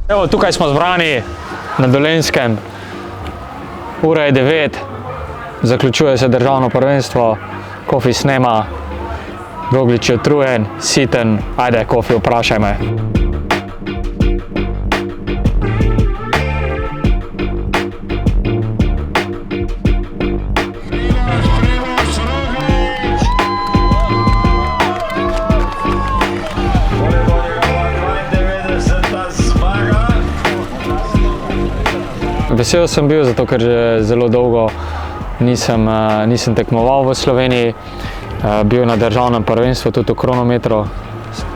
Evo, tukaj smo zbrani na Dolenjskem, ura je 9, zaključuje se državno prvenstvo, Kofi snema, Roglič je utrujen, siten, ajde Kofi, vprašaj me. Vesel sem bil, zato ker že zelo dolgo nisem tekmoval v Sloveniji. Bil na državnem prvenstvu, tudi v kronometru,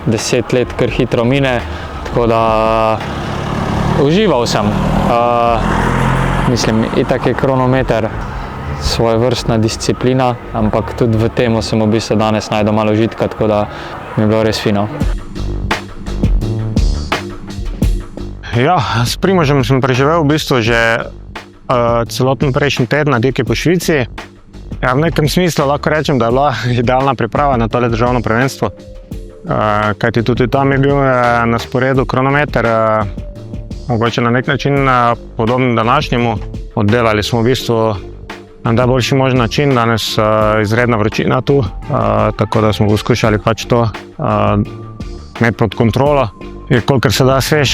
10 let kar hitro mine, tako da užival sem. Mislim, itak je kronometer svojevrstna disciplina, ampak tudi v tem sem v bistvu danes našel malo užitka, tako da mi je bilo res fino. Ja, s Primožem sem preživel v bistvu že celoten prejšnji teden na dirki po Švici. Ja, v nekem smislu lahko rečem, da je bila idealna priprava na tole državno prvenstvo. Kajti tudi tam je bil na sporedu kronometer, mogoče na nek način podoben današnjemu. Oddelali smo v bistvu na najboljši možen način, danes izredna vročina tu, tako da smo poskušali pač to imeti pod kontrolo. Je kolikor se da svež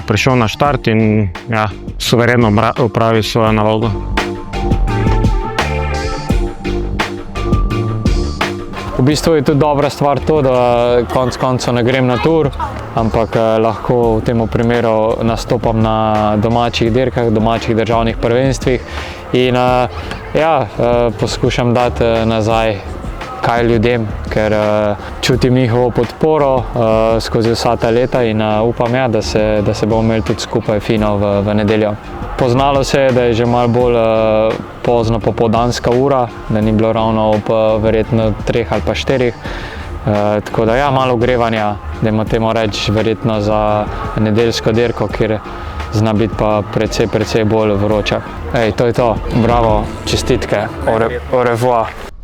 prišel na štart in ja, suvereno opravil svojo nalogo. V bistvu je tudi dobra stvar to, da konec koncev ne grem na tur, ampak lahko v tem primeru nastopam na domačih dirkah, domačih državnih prvenstvih in poskušam dati nazaj kaj ljudem, ker čutim njihovo podporo skozi vsa ta leta in upam, da se bomo imeli tudi skupaj fino v nedeljo. Poznalo se je, da je že malo bolj pozno popoldanska ura, da ni bilo ravno ob verjetno 3 ali pa 4. Tako da ja, malo ogrevanja, dajmo temu reči, verjetno za nedeljsko dirko, kjer zna biti pa precej bolj vroča. Ej, to je to. Bravo, čestitke, au revoir.